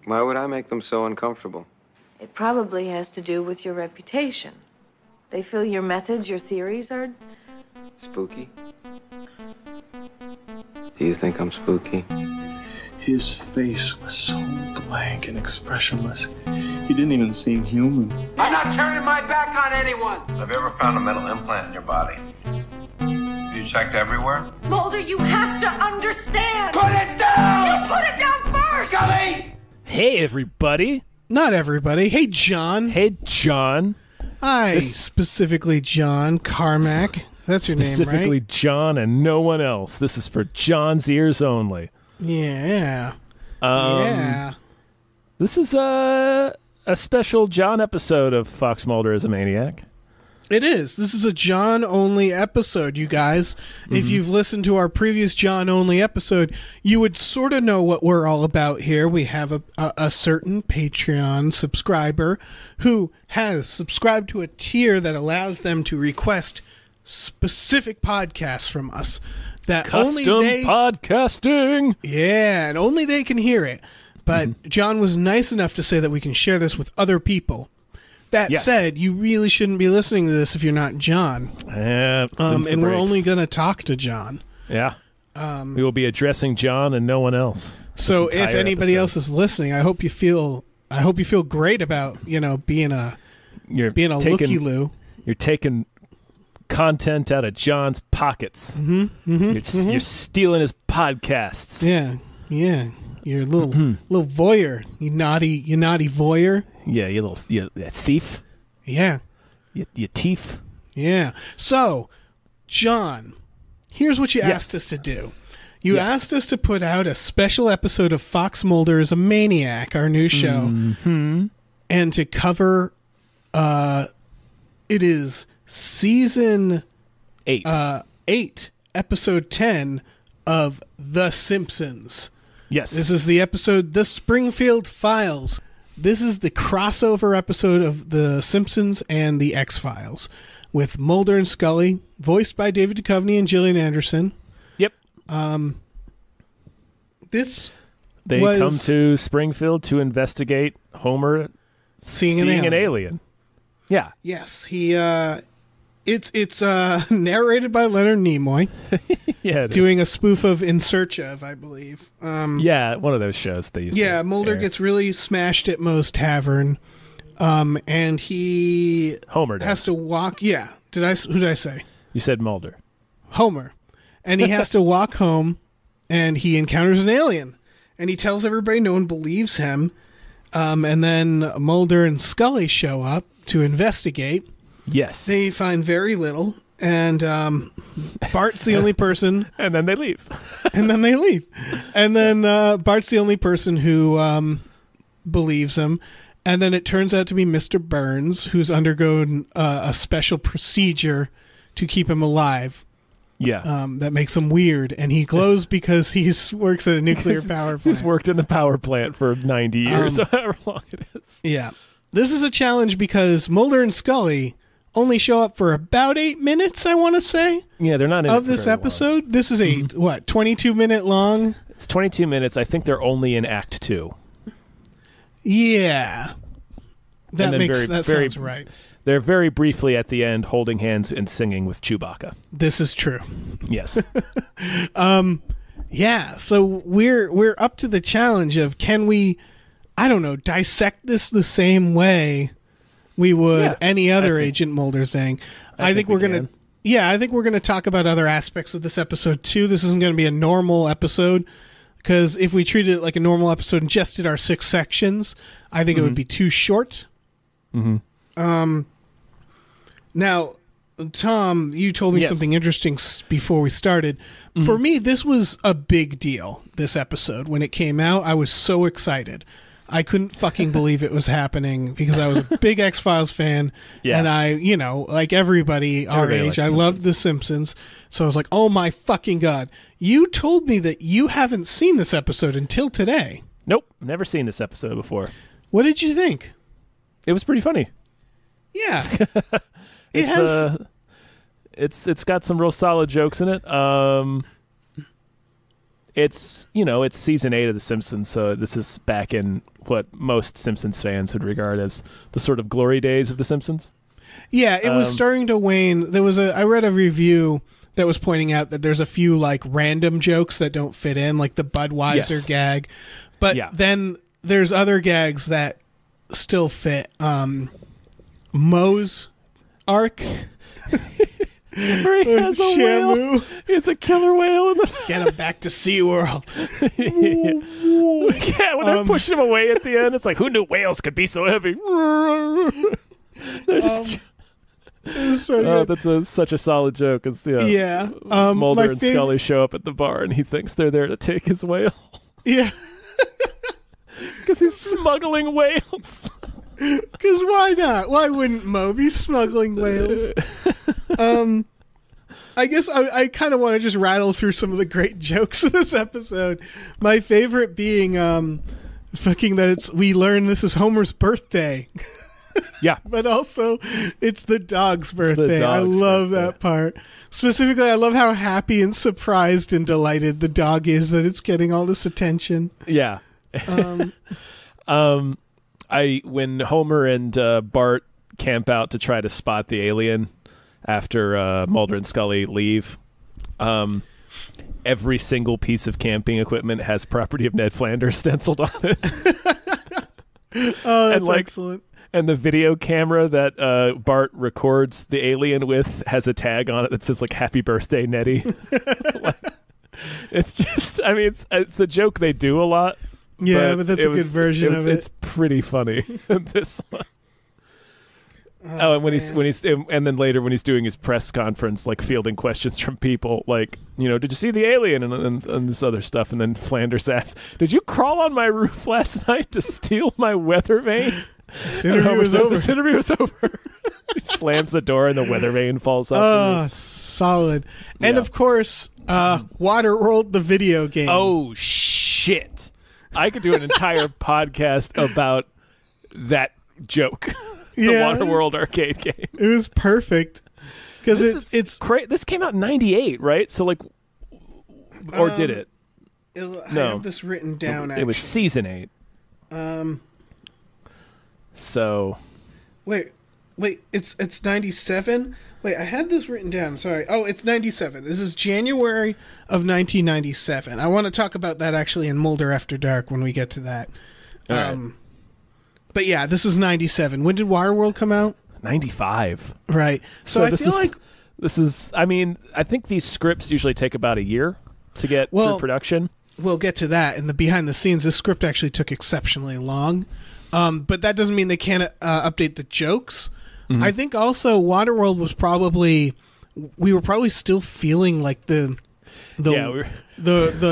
Why would I make them so uncomfortable? It probably has to do with your reputation. They feel your methods, your theories are... Spooky? Do you think I'm spooky? His face was so blank and expressionless. He didn't even seem human. I'm not turning my back on anyone! Have you ever found a metal implant in your body? Have you checked everywhere? Mulder, you have to understand! Put it down! You put it down first! Scully! Hey, everybody. Not everybody. Hey, John. Hey, John. Hi, specifically John Carmack. That's your name, right? Specifically John and no one else. This is for John's ears only. Yeah. Yeah. This is a special John episode of Fox Mulder is a Maniac. It is. This is a John-only episode, you guys. If you've listened to our previous John-only episode, you would sort of know what we're all about here. We have a certain Patreon subscriber who has subscribed to a tier that allows them to request specific podcasts from us. That Custom podcasting! Yeah, and only they can hear it. But John was nice enough to say that we can share this with other people. That said, you really shouldn't be listening to this if you're not John. And we're only going to talk to John. Yeah. We will be addressing John and no one else. So if anybody else is listening, I hope you feel great about, being a looky-loo. You're taking content out of John's pockets. You're stealing his podcasts. Yeah. You're a little voyeur. You naughty voyeur. Yeah, you thief. Yeah. You thief. Yeah. So, John, here's what you asked us to do. You asked us to put out a special episode of Fox Mulder is a Maniac, our new show, and to cover, it is season 8, episode 10 of The Simpsons. Yes. This is the episode, The Springfield Files. This is the crossover episode of The Simpsons and the X-Files with Mulder and Scully, voiced by David Duchovny and Gillian Anderson. Yep. They come to Springfield to investigate Homer seeing an alien. Yeah. Yes, he it's narrated by Leonard Nimoy. Yeah, doing a spoof of In Search of, I believe. Yeah, one of those shows they used to Yeah, Mulder air. gets really smashed at Moe's Tavern. And he Homer has to walk. Yeah. Who did I say? You said Mulder. Homer. And he has to walk home and he encounters an alien. And he tells everybody no one believes him. And then Mulder and Scully show up to investigate. Yes. They find very little. And Bart's the only person. And then they leave. And then Bart's the only person who believes him. And then it turns out to be Mr. Burns, who's undergone a special procedure to keep him alive. Yeah. That makes him weird. And he glows because he works at a nuclear power plant. He's worked in the power plant for 90 years, however long it is. Yeah. This is a challenge because Mulder and Scully only show up for about 8 minutes, I want to say. Yeah, they're not in of this episode. Long. This is a, 22-minute long? It's 22 minutes. I think they're only in Act 2. Yeah. That sounds right. They're very briefly at the end holding hands and singing with Chewbacca. This is true. Yes. Yeah, so we're up to the challenge of can we, I don't know, dissect this the same way we would any other Agent Mulder thing. I think we're going to I think we're going to talk about other aspects of this episode too. This isn't going to be a normal episode because if we treated it like a normal episode and just did our 6 sections, I think it would be too short. Now, Tom, you told me something interesting before we started. For me, this was a big deal, this episode. When it came out, I was so excited. I couldn't fucking believe it was happening because I was a big X-Files fan. Yeah. And I, like everybody our age, I loved The Simpsons. So I was like, oh my fucking God. You told me that you haven't seen this episode until today. Nope. Never seen this episode before. What did you think? It was pretty funny. Yeah. It's got some real solid jokes in it. it's season 8 of The Simpsons, so this is back in what most Simpsons fans would regard as the sort of glory days of The Simpsons. Yeah, it was starting to wane. I read a review that was pointing out that there's a few like random jokes that don't fit in, like the Budweiser gag. But then there's other gags that still fit. Moe's arc. Where he has a whale. He has a killer whale in the Get him back to SeaWorld. Yeah, when they're pushing him away at the end, it's like, who knew whales could be so heavy? They're just... that's such a solid joke. Mulder and Scully show up at the bar and he thinks they're there to take his whale. Yeah. Because he's smuggling whales. Because why not? Why wouldn't Moe be smuggling whales? I guess I kind of want to just rattle through some of the great jokes of this episode. My favorite being we learn this is Homer's birthday. Yeah. But also, it's the dog's birthday. I love that part. Specifically, I love how happy and surprised and delighted the dog is that it's getting all this attention. Yeah. When Homer and Bart camp out to try to spot the alien after Mulder and Scully leave, every single piece of camping equipment has property of Ned Flanders stenciled on it. Oh, that's excellent. And the video camera that Bart records the alien with has a tag on it that says, like, Happy Birthday, Nettie. It's just, I mean, it's a joke they do a lot. Yeah, but that's a good version of it. It's pretty funny, this one. And then later when he's doing his press conference, like fielding questions from people, like, did you see the alien and this other stuff? And then Flanders asks, did you crawl on my roof last night to steal my weather vane? This interview was over. This interview was over. He slams the door and the weather vane falls off the roof. Solid. And of course, Waterworld, the video game. Oh, shit. I could do an entire podcast about that joke. The Waterworld arcade game. It was perfect. Because it's this came out in 98, right? So like, or did it? I have this written down. It was season 8. So, wait, it's 97. Wait, I had this written down. Sorry. Oh, it's 97. This is January of 1997. I want to talk about that actually in Mulder After Dark when we get to that. Right. But yeah, this is 97. When did Waterworld come out? 95. Right. So I feel like this is. I mean, I think these scripts usually take about a year to get through production. We'll get to that in the behind the scenes. This script actually took exceptionally long. But that doesn't mean they can't update the jokes. Mm-hmm. I think also Waterworld was we were probably still feeling like the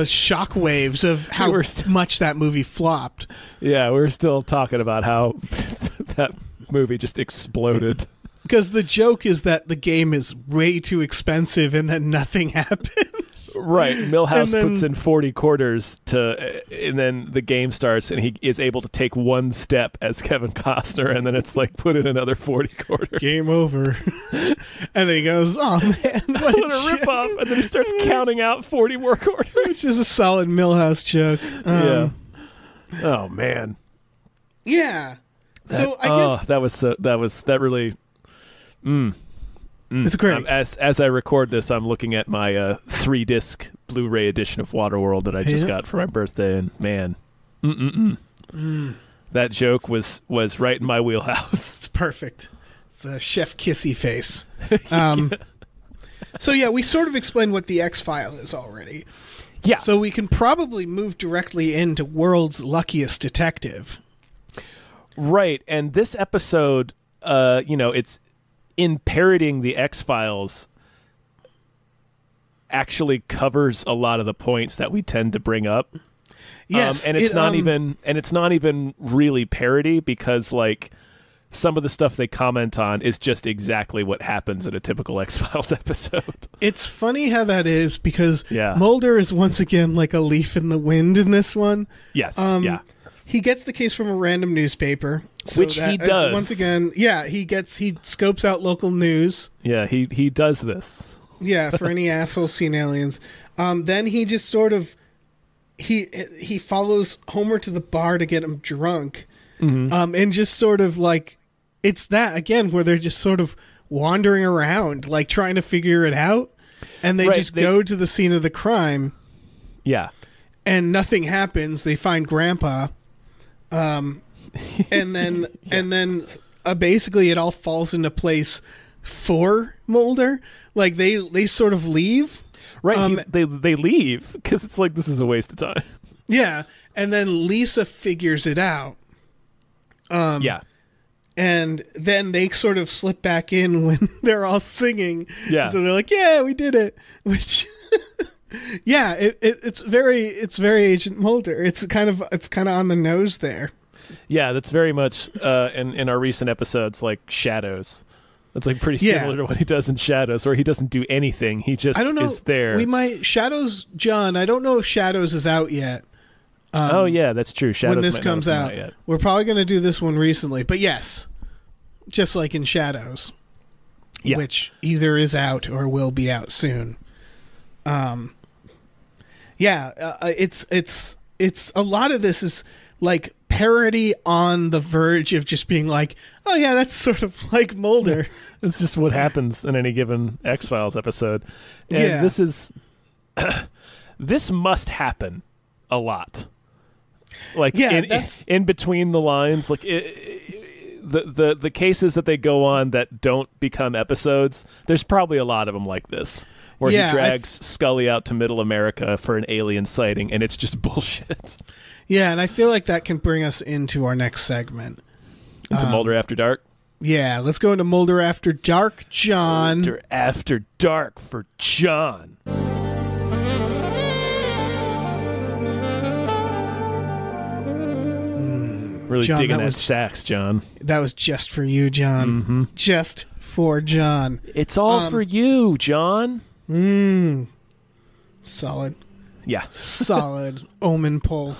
shockwaves of how much that movie flopped. Yeah, we were still talking about how that movie just exploded. Because the joke is that the game is way too expensive and then nothing happens. Right. Milhouse puts in 40 quarters and then the game starts and he is able to take one step as Kevin Costner and then it's like put in another 40 quarters. Game over. And then he goes, oh man, what a rip-off. And then he starts counting out 40 more quarters. Which is a solid Milhouse joke. Yeah. Oh man. Yeah. So I guess that really. It's great. As I record this, I'm looking at my 3-disc Blu-ray edition of Waterworld that I just got for my birthday, and man, that joke was right in my wheelhouse. It's perfect. It's the Chef Kissy face. So yeah, we sort of explained what the X-File is already. Yeah. So we can probably move directly into World's Luckiest Detective. Right, and this episode, it's in parroting the X-Files actually covers a lot of the points that we tend to bring up. Yes, and it's not even really parody because like some of the stuff they comment on is just exactly what happens in a typical X-Files episode. It's funny how that is because Mulder is once again like a leaf in the wind in this one. Yes. He gets the case from a random newspaper. Which he does. Once again, he scopes out local news. Yeah, he does this. Yeah, for any assholes seen aliens. Then he just sort of he follows Homer to the bar to get him drunk, and just sort of like, it's that again where they're just sort of wandering around, like trying to figure it out, and they go to the scene of the crime. Yeah. And nothing happens. They find Grandpa, and then basically it all falls into place for Mulder. Like they sort of leave, right? They leave because it's like, this is a waste of time. Yeah, and then Lisa figures it out. Yeah, and then they sort of slip back in when they're all singing. Yeah, so they're like, "Yeah, we did it," which. Yeah, it's very Agent Mulder. It's kind of on the nose there. Yeah, that's very much in our recent episodes, like Shadows. That's like pretty similar to what he does in Shadows, where he doesn't do anything. He just is there. We might Shadows, John. I don't know if Shadows is out yet. Oh yeah, that's true. Shadows when this comes out, yet. We're probably going to do this one recently, but yes, just like in Shadows, which either is out or will be out soon. It's a lot of this is like parody on the verge of just being like, oh yeah, that's sort of like Mulder. It's just what happens in any given X-Files episode. And this is this must happen a lot. Like in between the lines, like the cases that they go on that don't become episodes, there's probably a lot of them like this. Where he drags Scully out to Middle America for an alien sighting, and it's just bullshit. Yeah, and I feel like that can bring us into our next segment. Into Mulder After Dark? Yeah, let's go into Mulder After Dark, John. Mulder After Dark for John. Really John, digging that sax, John. That was just for you, John. Mm-hmm. Just for John. It's all for you, John. Solid. Yeah. Solid omen pull.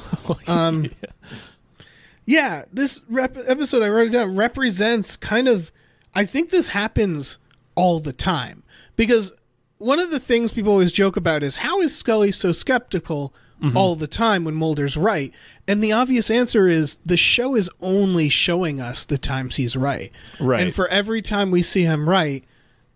Yeah, this episode, I wrote it down, represents kind of, I think this happens all the time. Because one of the things people always joke about is, how is Scully so skeptical all the time when Mulder's right? And the obvious answer is, the show is only showing us the times he's right. Right. And for every time we see him right,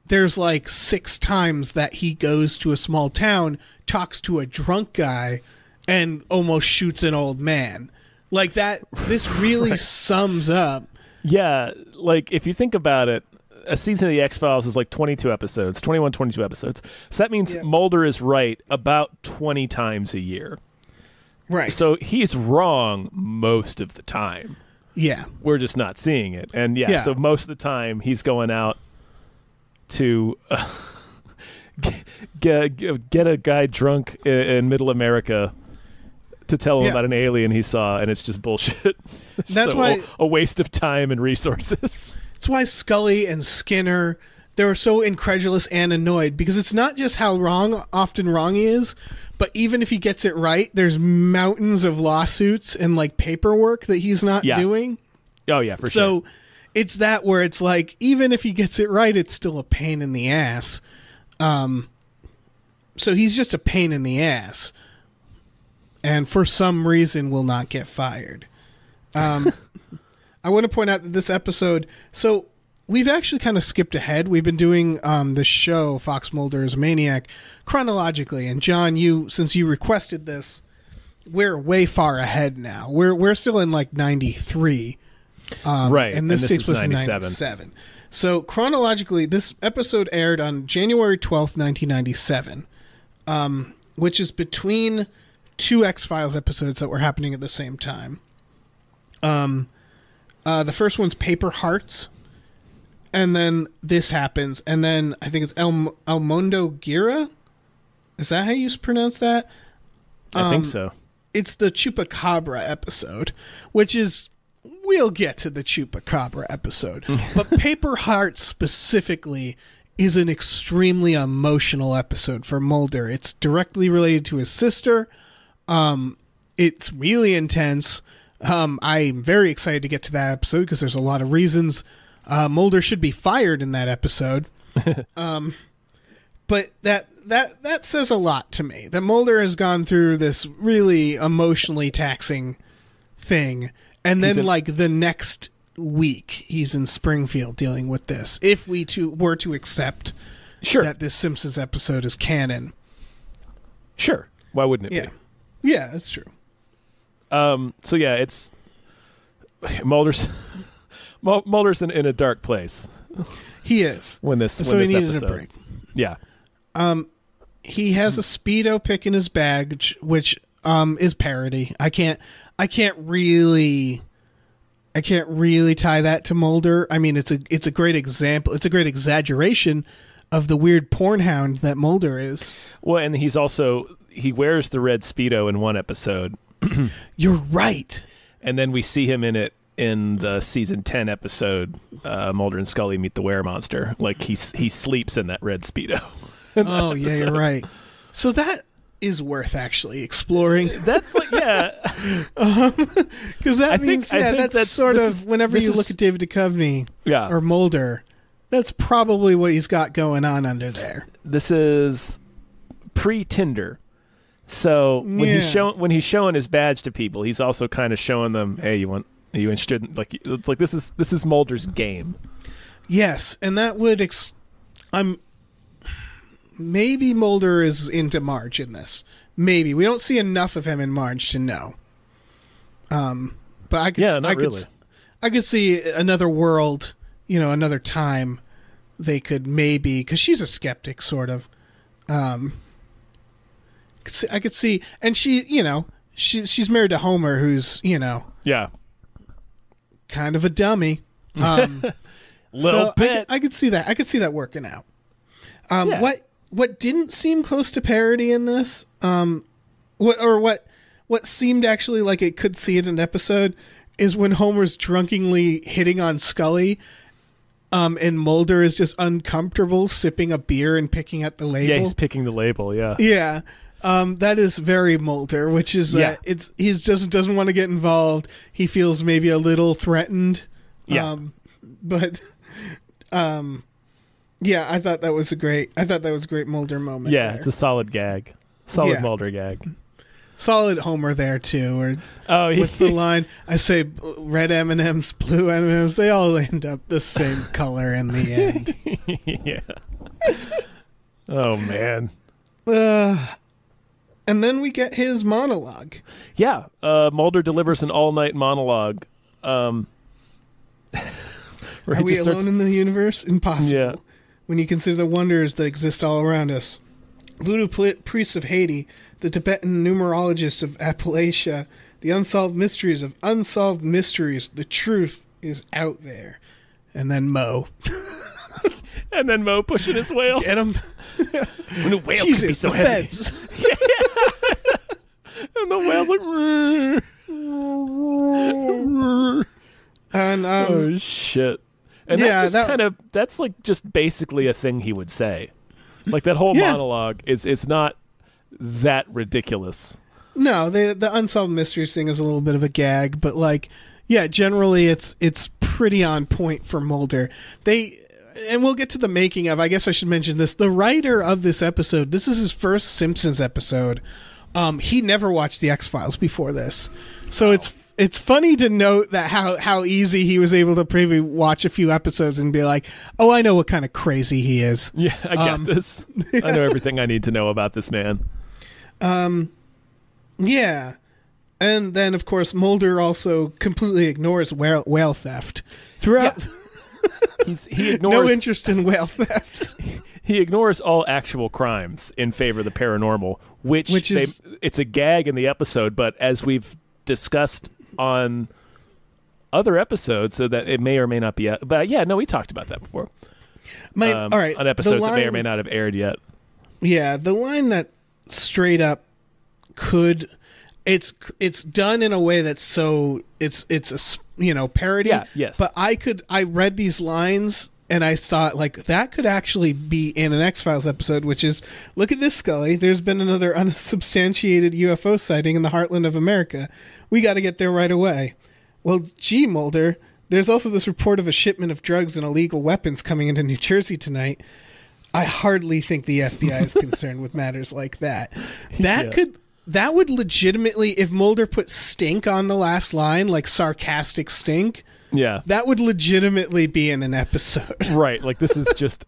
there's like 6 times that he goes to a small town, talks to a drunk guy, and almost shoots an old man. Like that, this really sums up. Yeah, like if you think about it, a season of the X-Files is like 22 episodes, 22 episodes. So that means Mulder is right about 20 times a year. Right. So he's wrong most of the time. Yeah. We're just not seeing it. And so most of the time he's going out to get a guy drunk in Middle America to tell him about an alien he saw, and it's just bullshit. That's why a waste of time and resources. That's why Scully and Skinner, they were so incredulous and annoyed, because it's not just how often wrong he is, but even if he gets it right, there's mountains of lawsuits and like paperwork that he's not doing. Oh yeah, for sure. So it's that where it's like, even if he gets it right, it's still a pain in the ass. So he's just a pain in the ass, and for some reason will not get fired. I want to point out that this episode, so we've actually kind of skipped ahead. We've been doing the show Fox Mulder's Maniac chronologically, and John, since you requested this, we're way far ahead now. We're still in like 93. Right, and this takes place in 97. 97. So chronologically, this episode aired on January 12th, 1997, which is between 2 X-Files episodes that were happening at the same time. The first one's Paper Hearts, and then this happens, and then I think it's El Mundo Gira? Is that how you pronounce that? I think so. It's the Chupacabra episode, which is... We'll get to the Chupacabra episode. But Paper Hearts specifically is an extremely emotional episode for Mulder. It's directly related to his sister. It's really intense. I'm very excited to get to that episode because there's a lot of reasons Mulder should be fired in that episode. but that says a lot to me. That Mulder has gone through this really emotionally taxing thing, and then the next week he's in Springfield dealing with this. If we were to accept that this Simpsons episode is canon, sure, why wouldn't it be? Yeah, that's true. So yeah, it's Mulder's in a dark place. He is when this he needed episode. A break. Yeah. He has a Speedo pick in his bag, which is parody. I can't really tie that to Mulder. I mean, it's a great example. It's a great exaggeration of the weird porn hound that Mulder is. Well, and he wears the red Speedo in one episode. You're right. And then we see him in it in the season 10 episode, Mulder and Scully Meet the Were-Monster. Like he sleeps in that red Speedo. Oh yeah, you're right. So that is worth actually exploring. That's like, yeah, because that means that's sort of whenever you look at David Duchovny, or Mulder, that's probably what he's got going on under there. This is pre-Tinder. So when he's showing his badge to people, he's also kind of showing them, hey, are you interested in, like this is Mulder's game. Yes, and that would maybe Mulder is into Marge in this. Maybe we don't see enough of him in Marge to know. But I could see another world, another time. They could maybe, because she's a skeptic, sort of. I could see, and she's married to Homer, who's kind of a dummy. Little bit. I could see that. I could see that working out. What didn't seem close to parody in this, what seemed actually like it could see it in an episode, is when Homer's drunkenly hitting on Scully, and Mulder is just uncomfortable sipping a beer and picking at the label. Yeah, he's picking the label. Yeah. Yeah. That is very Mulder, which is that he just doesn't want to get involved. He feels maybe a little threatened. Yeah. Yeah, I thought that was a great Mulder moment. Yeah, there. It's a solid gag. Solid Mulder gag. Solid Homer there too. What's the line? I say red M&Ms, blue M&Ms, they all end up the same color in the end. Yeah. Oh man. And then we get his monologue. Yeah, Mulder delivers an all-night monologue. Are we alone in the universe? Impossible. Yeah. When you consider the wonders that exist all around us. Voodoo priests of Haiti, the Tibetan numerologists of Appalachia, the unsolved mysteries of unsolved mysteries. The truth is out there. And then Mo. And then Mo pushing his whale. Get him. When a whale can be so heavy. And the whale's like... And, oh, shit. And that's like just basically a thing he would say. Like that whole monologue is not that ridiculous. No, the unsolved mysteries thing is a little bit of a gag, but generally it's pretty on point for Mulder. And we'll get to the making of, I guess I should mention this, the writer of this episode, this is his first Simpsons episode. He never watched the X-Files before this. So it's funny to note that how easy he was able to maybe watch a few episodes and be like, oh, I know what kind of crazy he is. Yeah, I got this. I know everything I need to know about this man. Yeah. And then, of course, Mulder also completely ignores whale theft. Throughout... Yeah. He ignores no interest in whale theft. He ignores all actual crimes in favor of the paranormal, which is it's a gag in the episode, but as we've discussed on other episodes, so that it may or may not be. But we talked about that before. All right, on episodes that may or may not have aired yet. Yeah, the line that straight up could. It's done in a way that's so it's a parody. Yeah, yes. But I read these lines and I thought like that could actually be in an X-Files episode, which is, look at this, Scully. There's been another unsubstantiated UFO sighting in the heartland of America. We got to get there right away. Well, gee, Mulder, there's also this report of a shipment of drugs and illegal weapons coming into New Jersey tonight. I hardly think the FBI is concerned with matters like that. That would legitimately, if Mulder put stink on the last line, like sarcastic stink, that would legitimately be in an episode. Right. Like, this is just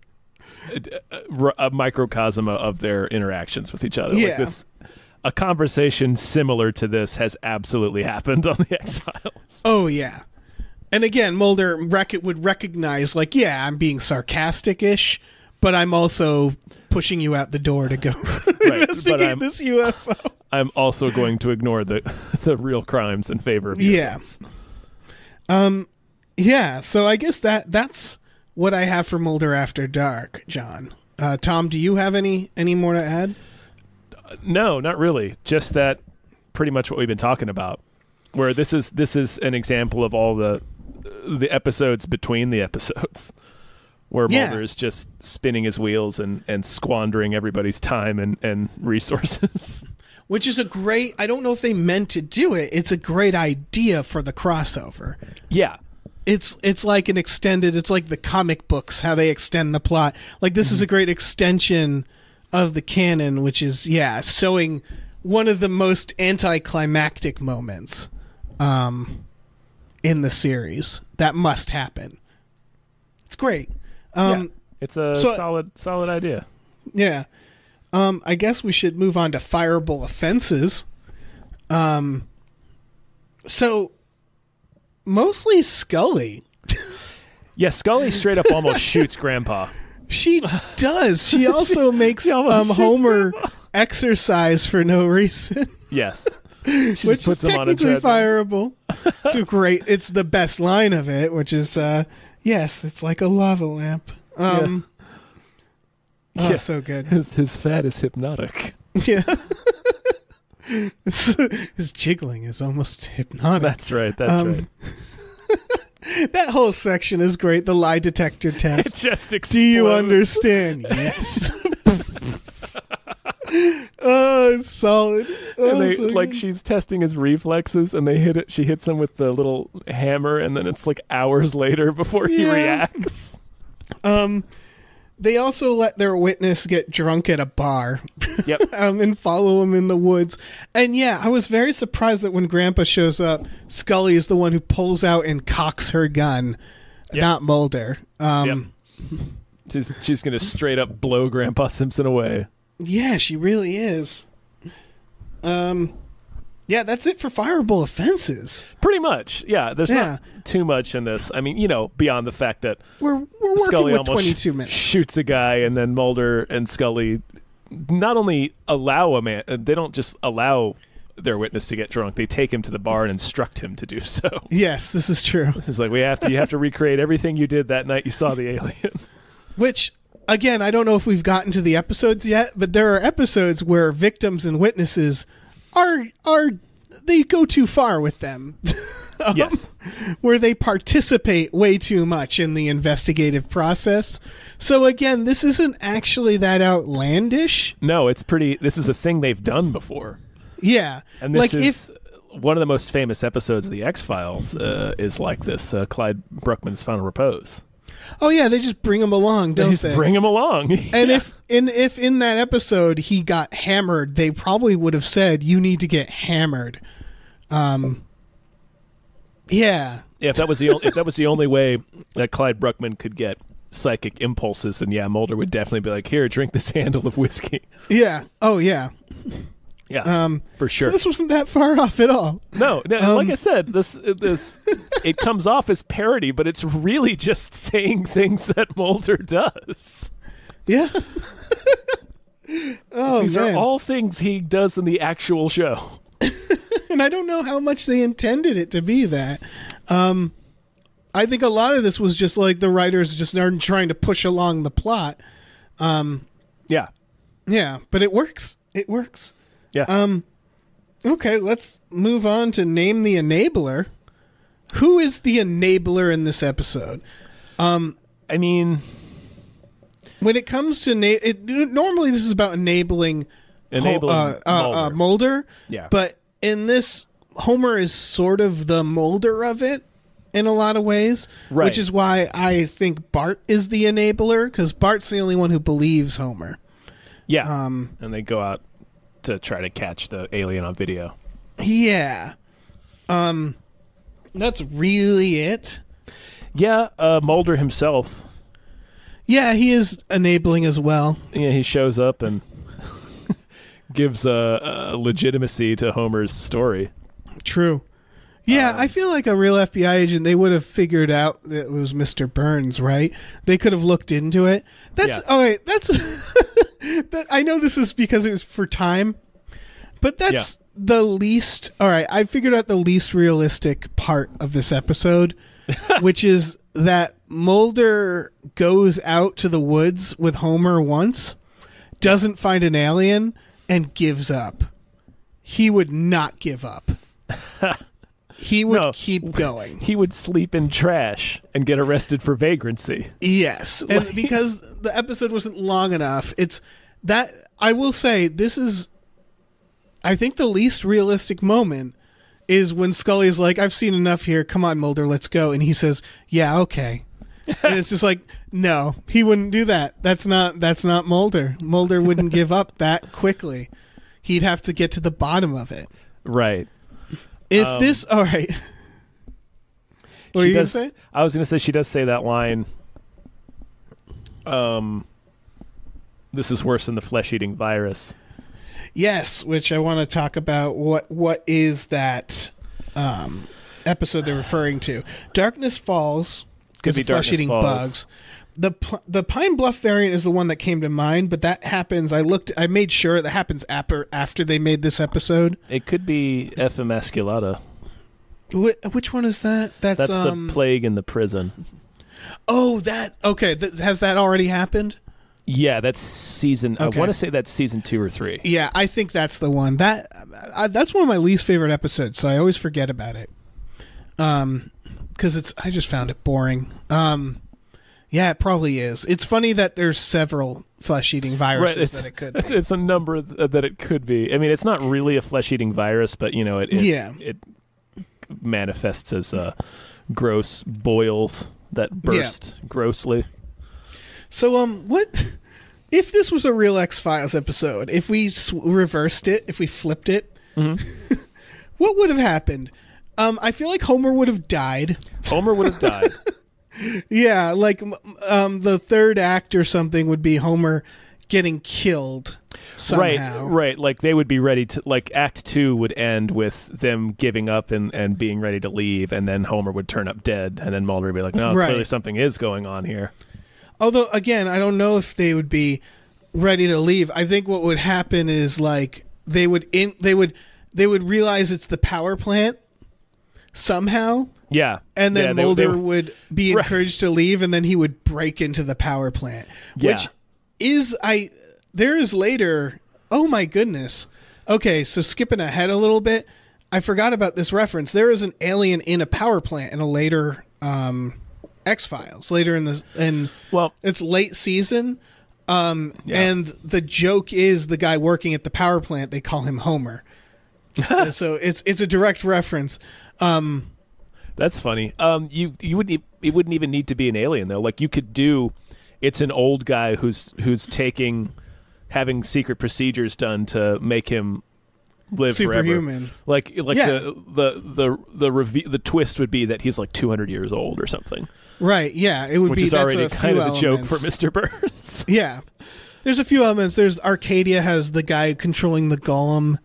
a microcosm of their interactions with each other. Yeah. Like this, a conversation similar to this has absolutely happened on the X-Files. Oh, yeah. And again, Mulder would recognize, like, yeah, I'm being sarcastic-ish, but I'm also pushing you out the door to go investigate this UFO. I'm also going to ignore the real crimes in favor of yes. Yeah. So I guess that's what I have for Mulder After Dark, John. Tom, do you have any more to add? No, not really. Just that pretty much what we've been talking about. Where this is an example of all the episodes between the episodes. Where Mulder is just spinning his wheels and squandering everybody's time and resources. Which is I don't know if they meant to do it. It's a great idea for the crossover. Yeah. It's like it's like the comic books, how they extend the plot. Like, this is a great extension of the canon, which is, showing one of the most anticlimactic moments in the series. That must happen. It's great. It's a solid idea. Yeah. I guess we should move on to fireable offenses. So mostly Scully. Yeah, Scully straight up almost shoots Grandpa. She does. She also makes Homer exercise for no reason. Yes. She which is technically fireable. It's the best line of it, which is, yes, it's like a lava lamp. So good. His fat is hypnotic. Yeah. His jiggling is almost hypnotic. That's right. Right. That whole section is great. The lie detector test. It just explodes. Do you understand? Yes. Oh, it's solid. And she's testing his reflexes, and she hits him with the little hammer, and then it's like hours later before he reacts. They also let their witness get drunk at a bar. Yep. And follow him in the woods. And I was very surprised that when Grandpa shows up, Scully is the one who pulls out and cocks her gun, not Mulder. She's going to straight up blow Grandpa Simpson away. Yeah, she really is. That's it for fireable offenses. Pretty much. Yeah, there's not too much in this. I mean, beyond the fact that we're working Scully with almost 22 minutes. Shoots a guy, and then Mulder and Scully not only allow a man, they don't just allow their witness to get drunk. They take him to the bar and instruct him to do so. Yes, this is true. This is like, you have to recreate everything you did that night you saw the alien. Which, again, I don't know if we've gotten to the episodes yet, but there are episodes where victims and witnesses they go too far with them. Yes. Where they participate way too much in the investigative process. So again, this isn't actually that outlandish. No, this is a thing they've done before. Yeah. And this is one of the most famous episodes of the X-Files is like this, Clyde Bruckman's Final Repose. Oh yeah, they just bring him along, don't they? Bring him along. And if in that episode he got hammered, they probably would have said, "You need to get hammered." Yeah. If that was the only way that Clyde Bruckman could get psychic impulses, then Mulder would definitely be like, "Here, drink this handle of whiskey." Yeah. Oh yeah. Yeah, for sure. So this wasn't that far off at all. No, like I said, this it comes off as parody, but it's really just saying things that Mulder does. Yeah. These are all things he does in the actual show. And I don't know how much they intended it to be that. I think a lot of this was just like the writers just aren't trying to push along the plot. Yeah, but it works. It works. Yeah. Okay, let's move on to Name the Enabler. Who is the enabler in this episode? I mean, when it comes to normally this is about enabling Mulder. Yeah. But in this, Homer is sort of the Mulder of it. in a lot of ways, Right. which is why I think Bart is the enabler, because Bart's the only one who believes Homer. Yeah. And they go out to try to catch the alien on video. Yeah. That's really it. Yeah, Mulder himself. Yeah, he is enabling as well. Yeah, he shows up and gives a legitimacy to Homer's story. True. Yeah, I feel like a real FBI agent, they would have figured out that it was Mr. Burns, right? They could have looked into it. All right, that's I know this is because it was for time, but that's the least. All right, I figured out the least realistic part of this episode, which is that Mulder goes out to the woods with Homer once, doesn't find an alien, and gives up. He would not give up. He would keep going. He would sleep in trash and get arrested for vagrancy. Yes. And because the episode wasn't long enough, it's that I will say this is, I think the least realistic moment is when Scully's like, I've seen enough here. Come on, Mulder, let's go. And he says, yeah, okay. And it's just like, no, he wouldn't do that. That's not Mulder. Mulder wouldn't give up that quickly. He'd have to get to the bottom of it. Right. If this, all right. What are you going to say? I was going to say she does say that line. This is worse than the flesh-eating virus. Yes, which I want to talk about. What is that episode they're referring to? Darkness Falls. Could be flesh-eating bugs. The Pine Bluff variant is the one that came to mind, but that happens. I made sure that happens after they made this episode. It could be F. emasculata. Which one is that? That's the plague in the prison. Oh, that okay. Has that already happened? Yeah, that's season. Okay. I want to say that's season 2 or 3. Yeah, I think that's the one. That's one of my least favorite episodes, so I always forget about it. Because I just found it boring. Yeah, it probably is. It's funny that there's several flesh-eating viruses that it could be. It's a number that it could be. I mean, it's not really a flesh-eating virus, but, you know, it manifests as gross boils that burst grossly. So, what if this was a real X-Files episode? If we reversed it, if we flipped it, what would have happened? I feel like Homer would have died. Homer would have died. Yeah, like the third act or something would be Homer getting killed somehow. Right. Like they would be ready to, like Act 2 would end with them giving up and being ready to leave, and then Homer would turn up dead, and then Mulder would be like, no, clearly something is going on here. Although, again, I don't know if they would be ready to leave. I think what would happen is like they would realize it's the power plant somehow. Yeah. And then Mulder would be encouraged to leave, and then he would break into the power plant. Which is, there is later, oh my goodness. Okay, so skipping ahead a little bit, I forgot about this reference. There is an alien in a power plant in a later X-Files. Later it's late season. And the joke is the guy working at the power plant, they call him Homer. So it's a direct reference. That's funny. You wouldn't. It wouldn't even need to be an alien though. Like you could do. It's an old guy who's having secret procedures done to make him live superhuman. Forever. The twist would be that he's like 200 years old or something. Right. Yeah. It would which be is already kind of elements. a joke for Mr. Burns. Yeah. There's a few elements. There's Arcadia has the guy controlling the golem.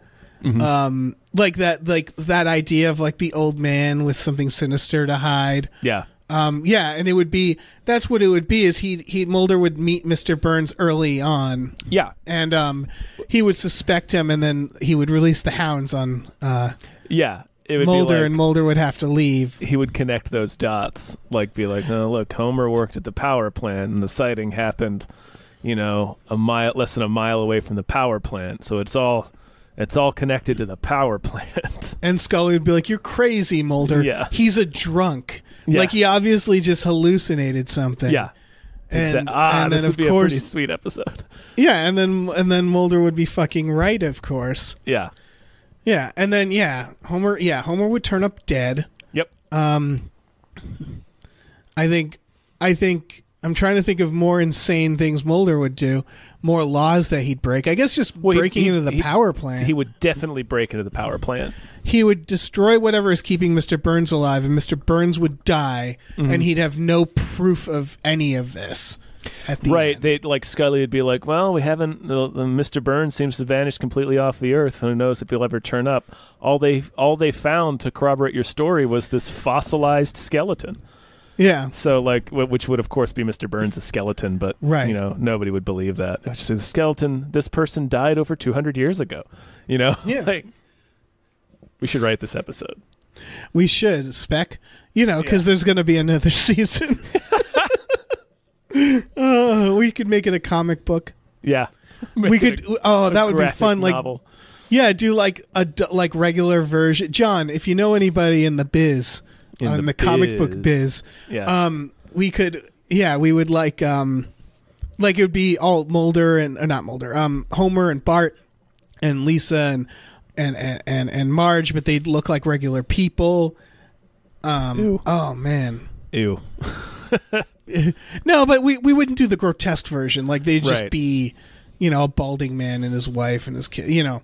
Mm-hmm. Like that idea of like the old man with something sinister to hide. Yeah. And it would be, that's what it would be, is Mulder would meet Mr. Burns early on. Yeah. And he would suspect him, and then he would release the hounds on it would Mulder, be like, and Mulder would have to leave. He would connect those dots, like be like, oh, look, Homer worked at the power plant, and the sighting happened, less than a mile away from the power plant, so it's all connected to the power plant. And Scully would be like, you're crazy, Mulder. Yeah. He's a drunk. Yeah. Like he obviously just hallucinated something. Yeah. And this then would be a pretty sweet episode. Yeah, and then Mulder would be fucking right, of course. Yeah. Yeah, and then Homer would turn up dead. Yep. I think I'm trying to think of more insane things Mulder would do, more laws that he'd break. I guess just breaking into the power plant. He would definitely break into the power plant. He would destroy whatever is keeping Mr. Burns alive, and Mr. Burns would die, and he'd have no proof of any of this. At the end. They like Scully would be like, "Well, we haven't. The Mr. Burns seems to vanish completely off the earth. Who knows if he'll ever turn up?" All they found to corroborate your story was this fossilized skeleton. Yeah. So, like, which would, of course, be Mr. Burns' skeleton, but, right. Nobody would believe that. So the skeleton, this person died over 200 years ago, Yeah. Like, we should write this episode. We should, Spec, because there's going to be another season. We could make it a comic book. Yeah. We could, that would be fun. Novel. Like, yeah, do like a regular version. John, if you know anybody in the biz, in the comic book biz, we would like it would be all Mulder and not Mulder, Homer and Bart and Lisa and Marge, but they'd look like regular people. Ew. Oh man. Ew. No, but we wouldn't do the grotesque version. Like they'd just be, a balding man and his wife and his kid. Yeah.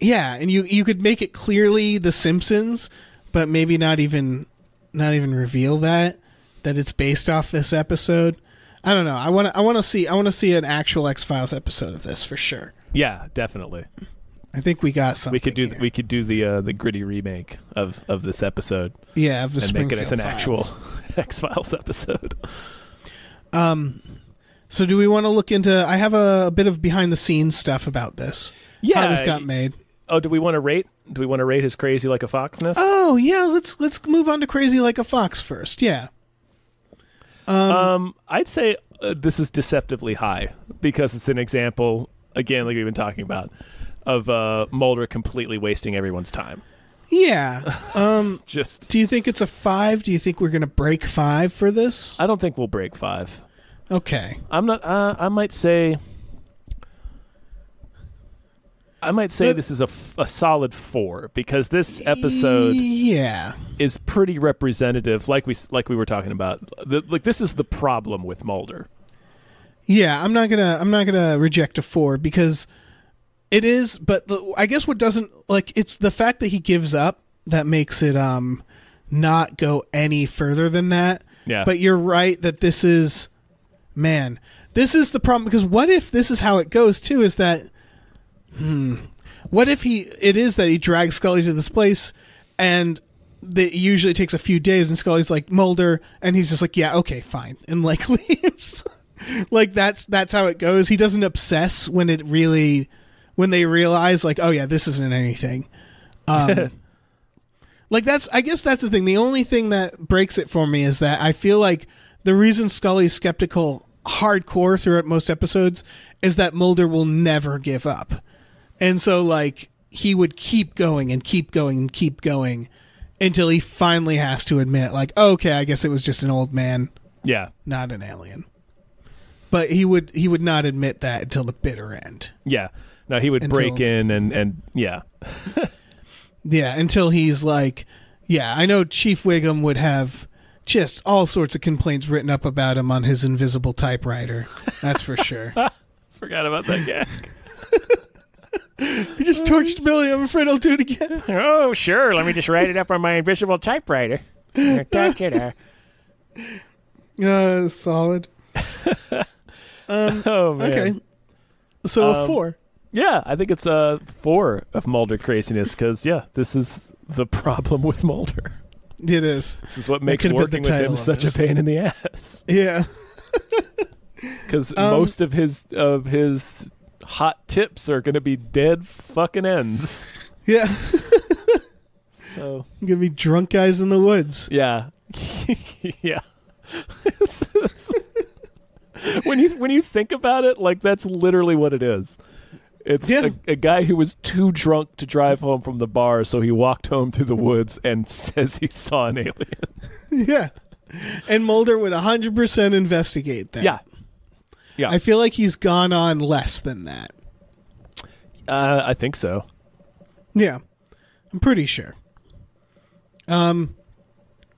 Yeah, and you could make it clearly The Simpsons, but maybe not even reveal that it's based off this episode. I don't know. I want to see an actual X-Files episode of this for sure. Yeah, definitely. I think we got something. We could do the gritty remake of this episode. Yeah, of the and Springfield make it as an Files. actual X-Files episode. So do we want to look into? I have a bit of behind the scenes stuff about this. Yeah, how this got made. Oh, do we want to rate? Do we want to rate his crazy like a foxness? Oh yeah, let's move on to crazy like a fox first. Yeah. I'd say this is deceptively high because it's an example, again, like we've been talking about, of Mulder completely wasting everyone's time. Yeah. Just. Do you think it's a 5? Do you think we're going to break 5 for this? I don't think we'll break 5. Okay. I'm not. I might say. This is a solid 4 because this episode is pretty representative, like we were talking about. This is the problem with Mulder. Yeah, I'm not gonna reject a 4 because it is. But I guess what doesn't it's the fact that he gives up that makes it not go any further than that. Yeah. But you're right that this is the problem because what if this is how it goes too? Is that what if it is that he drags Scully to this place and it usually takes a few days and Scully's like, Mulder, and he's just like, yeah, okay, fine, and leaves. That's how it goes. He doesn't obsess when they realize oh yeah, this isn't anything. I guess that's the thing. The only thing that breaks it for me is that I feel like the reason Scully's skeptical hardcore throughout most episodes is that Mulder will never give up. And so, he would keep going and keep going and keep going until he finally has to admit, okay, I guess it was just an old man. Yeah. Not an alien. But he would not admit that until the bitter end. Yeah. No, he would break in and yeah. Yeah, until he's I know Chief Wiggum would have just all sorts of complaints written up about him on his invisible typewriter. That's for sure. Forgot about that gag. You just torched Billy. I'm afraid I'll do it again. Oh, sure. Let me just write it up on my invisible typewriter. Solid. Oh, man. Okay. So a 4. Yeah, I think it's a 4 of Mulder craziness because, this is the problem with Mulder. It is. This is what makes working with him such a pain in the ass. Yeah. Because most of his hot tips are going to be dead fucking ends. Yeah. So I'm going to be drunk guys in the woods. Yeah. Yeah. When you think about it, that's literally what it is. It's a guy who was too drunk to drive home from the bar, so he walked home through the woods and says he saw an alien. Yeah. And Mulder would 100% investigate that. Yeah. Yeah. I feel like he's gone on less than that. I think so. Yeah. I'm pretty sure.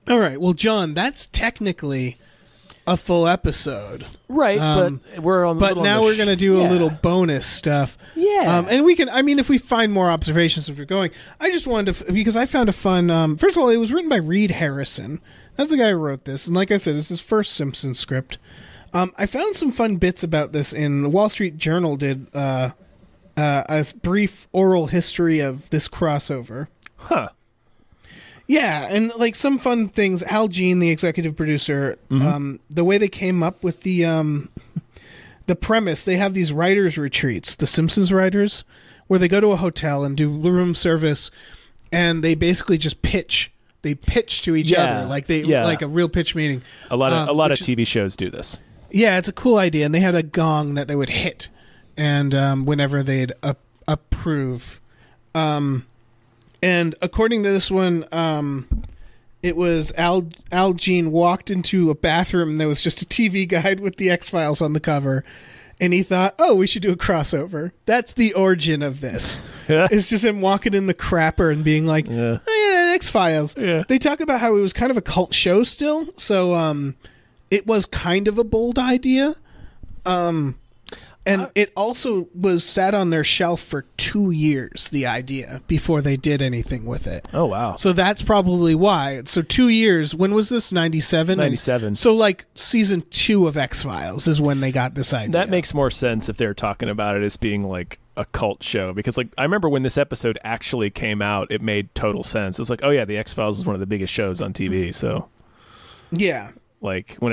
All right. Well, John, that's technically a full episode. Right, but we're on. But now we're going to do a little bonus stuff. Yeah. And we can. I mean, if we find more observations as we're going, I just wanted to because I found a fun. First of all, it was written by Reed Harrison. That's the guy who wrote this, and like I said, it's his first Simpsons script. I found some fun bits about this in the Wall Street Journal. Did a brief oral history of this crossover. Huh. Yeah, and like some fun things. Al Jean, the executive producer, the way they came up with the premise, they have these writers' retreats, the Simpsons writers, where they go to a hotel and do room service, and they basically just pitch. They pitch to each other like a real pitch meeting. A lot of TV shows do this. Yeah, it's a cool idea, and they had a gong that they would hit, and whenever they'd approve. And according to this one, it was Al Jean walked into a bathroom and there was just a TV guide with the X-Files on the cover. And he thought, oh, we should do a crossover. That's the origin of this. It's just him walking in the crapper and being like, oh, yeah, X-Files. Yeah. They talk about how it was kind of a cult show still. So it was kind of a bold idea. And it also was sat on their shelf for 2 years, the idea, before they did anything with it. Oh, wow. So that's probably why. So 2 years. When was this? 97? 97. So like season 2 of X-Files is when they got this idea. That makes more sense if they're talking about it as being like a cult show. Because like I remember when this episode actually came out, it made total sense. It's like, oh yeah, the X-Files is one of the biggest shows on TV. So yeah. Like when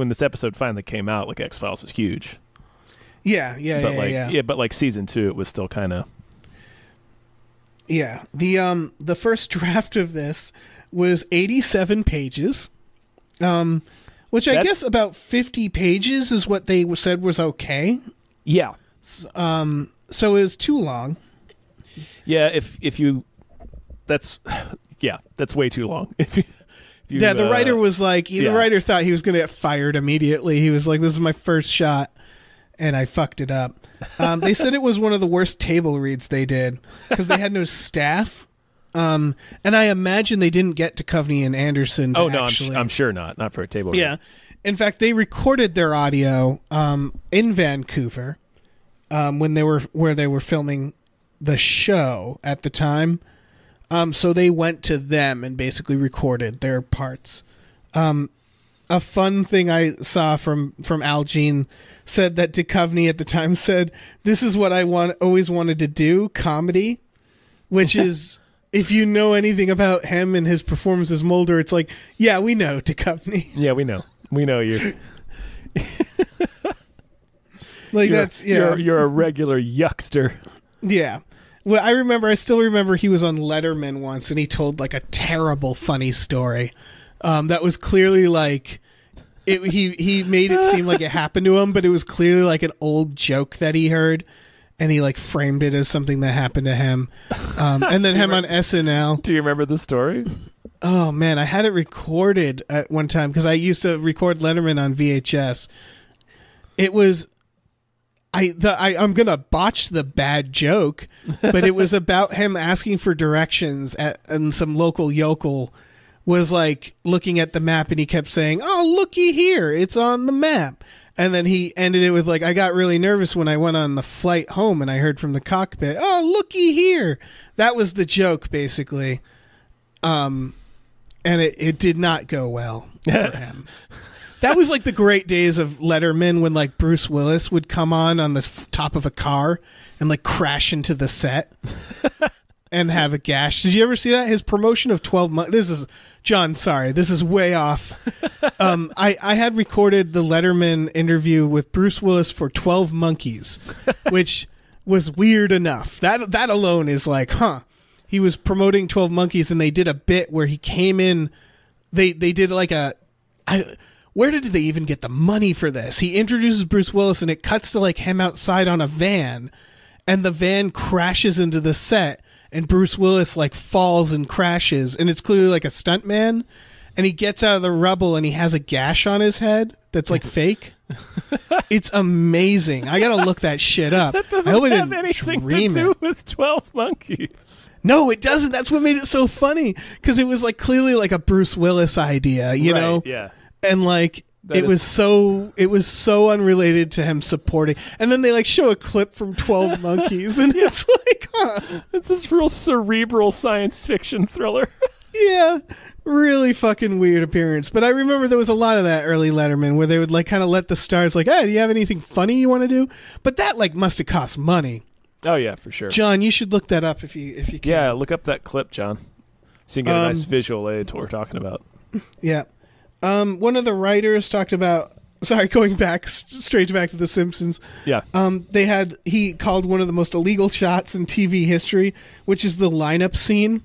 this episode finally came out, like X-Files was huge. Yeah. But like season 2, it was still kind of. Yeah, the first draft of this was 87 pages, which I guess about 50 pages is what they said was okay. Yeah. So it was too long. Yeah, that's way too long. The writer was like, the writer thought he was going to get fired immediately. He was like, "This is my first shot." And I fucked it up. They said it was one of the worst table reads they did because they had no staff. And I imagine they didn't get Duchovny and Anderson. I'm sure not for a table read. Yeah. In fact, they recorded their audio in Vancouver when they were filming the show at the time. So they went to them and basically recorded their parts. A fun thing I saw from Al Jean said that Duchovny at the time said, "This is what I always wanted to do, comedy," which is, if you know anything about him and his performance as Mulder, it's like, yeah, we know, Duchovny. Yeah, we know you. Like you're a regular yuckster. Yeah. Well, I still remember he was on Letterman once and he told like a terrible funny story. That was clearly like he made it seem like it happened to him, but it was clearly like an old joke that he heard, and he like framed it as something that happened to him. And then him on SNL. Do you remember the story? Oh man, I had it recorded at one time because I used to record Letterman on VHS. It was. I'm gonna botch the bad joke, but it was about him asking for directions and some local yokel was like looking at the map and he kept saying, "Oh, looky here, it's on the map." And then he ended it with like, "I got really nervous when I went on the flight home and I heard from the cockpit, 'Oh, looky here.'" That was the joke basically. And it did not go well for him. That was like the great days of Letterman when like Bruce Willis would come on the top of a car and like crash into the set and have a gash. Did you ever see that? His promotion of 12 months. This is John. Sorry, this is way off. I had recorded the Letterman interview with Bruce Willis for 12 Monkeys, which was weird enough. That alone is like, huh. He was promoting 12 Monkeys and they did a bit where he came in. They did like where did they even get the money for this? He introduces Bruce Willis and it cuts to like him outside on a van and the van crashes into the set and Bruce Willis like falls and crashes and it's clearly like a stuntman and he gets out of the rubble and he has a gash on his head that's like fake. It's amazing. I gotta look that shit up. That doesn't have anything to do with 12 Monkeys. No, it doesn't. That's what made it so funny, because it was like clearly like a Bruce Willis idea, you know? Yeah. And like it was so unrelated to him supporting. And then they like show a clip from 12 Monkeys, and it's like, it's this real cerebral science fiction thriller. Yeah, really fucking weird appearance. But I remember there was a lot of that early Letterman where they would like kind of let the stars like, hey, do you have anything funny you want to do? But that like must have cost money. Oh yeah, for sure. John, you should look that up if you can. Yeah, look up that clip, John, so you can get a nice visual aid to what we're talking about. Yeah. One of the writers talked about. Sorry, going back straight back to The Simpsons. Yeah. He called one of the most illegal shots in TV history, which is the lineup scene.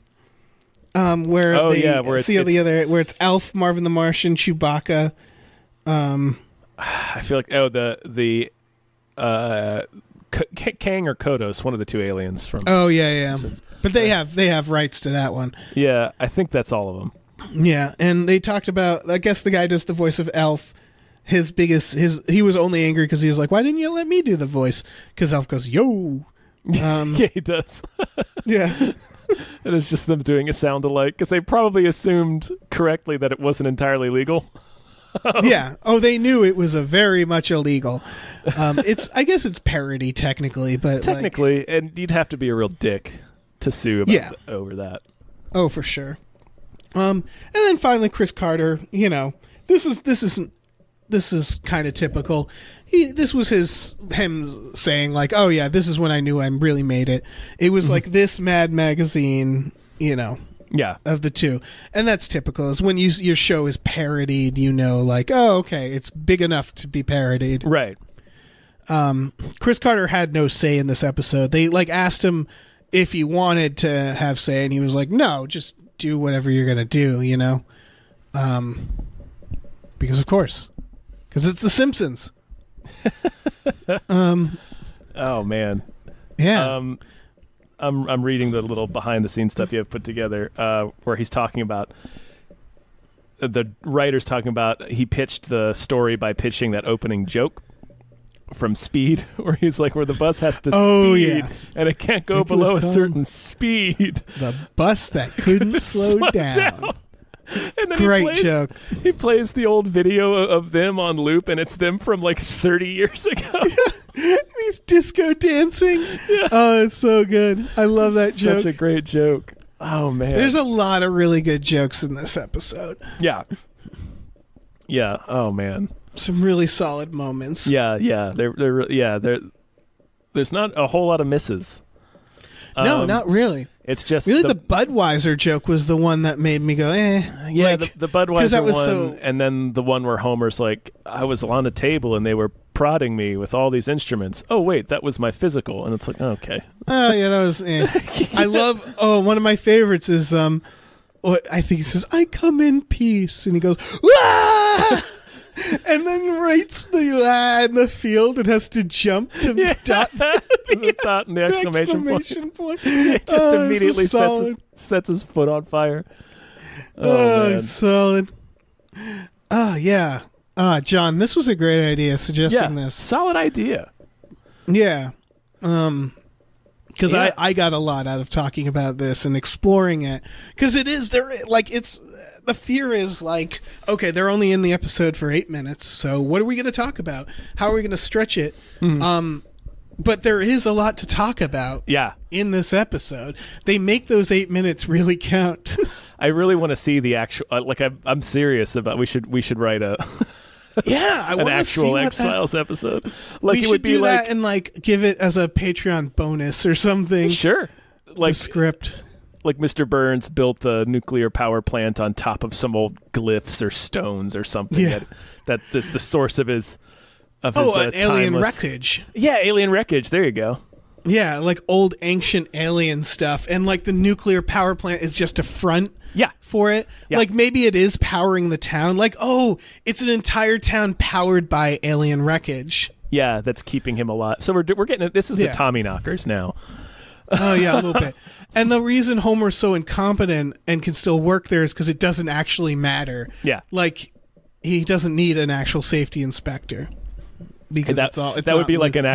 Where it's Alf, Marvin the Martian, Chewbacca. I feel like the Kang or Kodos, one of the two aliens from. Oh yeah. But they have rights to that one. Yeah, I think that's all of them. Yeah, and they talked about. I guess the guy does the voice of Elf. He was only angry because he was like, "Why didn't you let me do the voice?" Because Elf goes, "Yo." Yeah, he does. Yeah. It was just them doing a sound alike because they probably assumed correctly that it wasn't entirely legal. Yeah. Oh, they knew it was a very much illegal. I guess it's parody technically, but and you'd have to be a real dick to sue over that. Oh, for sure. And then finally, Chris Carter. You know, this is kind of typical. This was him saying like, "Oh yeah, this is when I knew I really made it." It was like this Mad Magazine, you know, of the two, and that's typical. Is when your show is parodied, you know, like, oh okay, it's big enough to be parodied, right? Chris Carter had no say in this episode. They like asked him if he wanted to have say, and he was like, "No, just do whatever you're gonna do," you know, because of course. Because it's The Simpsons. Oh man. Yeah. I'm reading the little behind the scenes stuff you have put together, where he's talking about the writer's talking about he pitched the story by pitching that opening joke from Speed, where he's like, where the bus has to speed and it can't go below a certain speed. The bus that couldn't slow down. And then Great joke. He plays the old video of them on loop, and it's them from like 30 years ago. He's disco dancing. Yeah. Oh, it's so good. I love that joke. Such a great joke. Oh man, there's a lot of really good jokes in this episode. Yeah. Yeah. Oh man, some really solid moments. Yeah. There's not a whole lot of misses. No, not really. It's just really the Budweiser joke was the one that made me go, eh. Yeah, like, the Budweiser one, so... and then the one where Homer's like, I was on a table and they were prodding me with all these instruments. Oh wait, that was my physical, and it's like, okay. Oh yeah, that was. I love. Oh, one of my favorites is what I think he says, "I come in peace," and he goes, "Wah!" And then writes the in the field and has to jump to dot the dot and the exclamation point. He just immediately sets his foot on fire. Oh man. It's solid. Oh yeah. John, this was a great idea suggesting this. Solid idea. Yeah. Because I got a lot out of talking about this and exploring it. Because it is there, like it's. The fear is like, okay, they're only in the episode for 8 minutes, so what are we going to talk about? How are we going to stretch it? Mm-hmm. But there is a lot to talk about in this episode. They make those 8 minutes really count. I really want to see the actual, I'm serious about, we should write an actual X-Files episode. Like, we should do that and like give it as a Patreon bonus or something. Sure. Like the script. Like Mr. Burns built the nuclear power plant on top of some old glyphs or stones or something. Yeah. That is the source of his alien wreckage. Yeah, alien wreckage. There you go. Yeah, like old ancient alien stuff, and like the nuclear power plant is just a front. For it. Yeah. Like maybe it is powering the town. Like, oh, it's an entire town powered by alien wreckage. Yeah, that's keeping him alive. So we're getting it. This is the Tommy knockers now. Oh yeah, a little bit. And the reason Homer's so incompetent and can still work there is because it doesn't actually matter. Yeah. Like, he doesn't need an actual safety inspector. Because that would be like an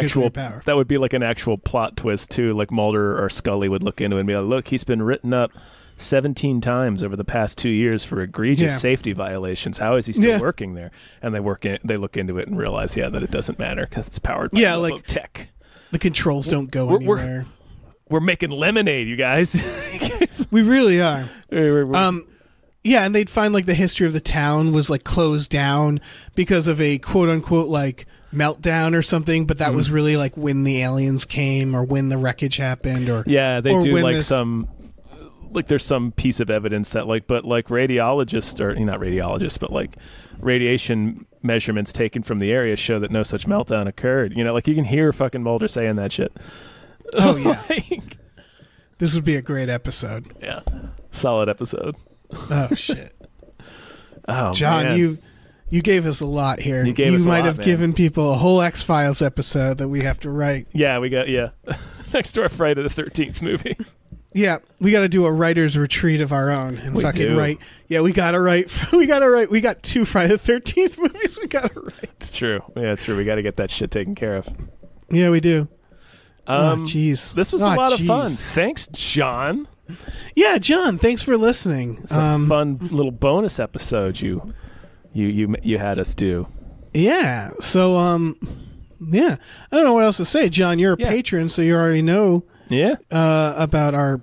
actual plot twist too. Like Mulder or Scully would look into it and be like, "Look, he's been written up 17 times over the past 2 years for egregious safety violations. How is he still working there?" And they look into it and realize, that it doesn't matter because it's powered by tech. The controls don't go anywhere. We're making lemonade, you guys. We really are. Yeah, and they'd find like the history of the town was like closed down because of a quote unquote like meltdown or something, but that was really like when the aliens came or when the wreckage happened or they do like some like there's some piece of evidence that like radiologists or not radiologists but like radiation measurements taken from the area show that no such meltdown occurred. Like you can hear fucking Mulder saying that shit. Oh yeah. This would be a great episode. Yeah. Solid episode. Oh shit. Oh John, man. you gave us a lot here. You might have given people a whole X-Files episode that we have to write. Yeah, we got next to our Friday the 13th movie. Yeah, we got to do a writer's retreat of our own and write. Yeah, we got to write. We got 2 Friday the 13th movies we got to write. It's true. Yeah, it's true. We got to get that shit taken care of. Yeah, we do. Jeez. This was a lot of fun. Thanks, John. Yeah, John, thanks for listening. It's a fun little bonus episode you had us do. Yeah. So I don't know what else to say. John, you're a patron, so you already know about our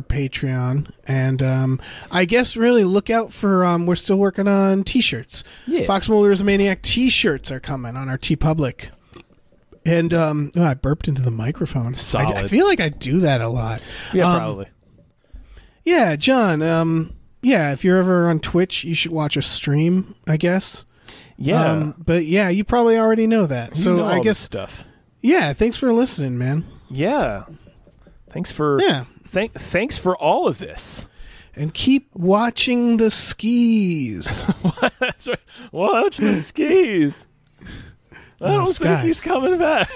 Patreon. And I guess really look out for we're still working on t-shirts. Yeah. Fox Mulders Maniac t-shirts are coming on our TeePublic. And I burped into the microphone. Solid. I feel like I do that a lot. Yeah, probably. Yeah, John. If you're ever on Twitch, you should watch a stream, I guess. Yeah. But yeah, you probably already know that. You so know I guess stuff. Yeah, thanks for listening, man. Yeah. Thanks for thanks for all of this. And keep watching the skis. That's right. Watch the skis. I don't think he's coming back.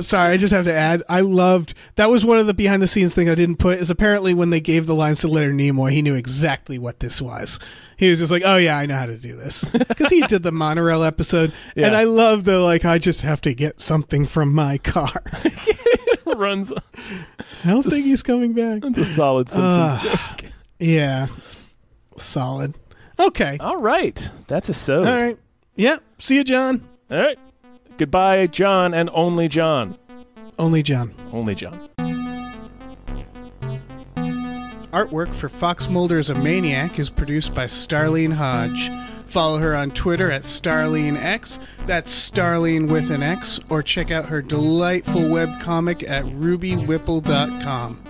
Sorry, I just have to add. That was one of the behind the scenes thing I didn't put, is apparently when they gave the lines to Leonard Nimoy, he knew exactly what this was. He was just like, oh yeah, I know how to do this. Because he did the monorail episode. Yeah. And I love the I just have to get something from my car. Runs. I don't think he's coming back. That's a solid Simpsons joke. Yeah. Solid. Okay. All right. That's a so. All right. Yep. See you, John. All right. Goodbye, John, and only John. Only John. Only John. Artwork for Fox Mulders a Maniac is produced by Starlene Hodge. Follow her on Twitter at StarleneX. That's Starlene with an X. Or check out her delightful webcomic at rubywhipple.com.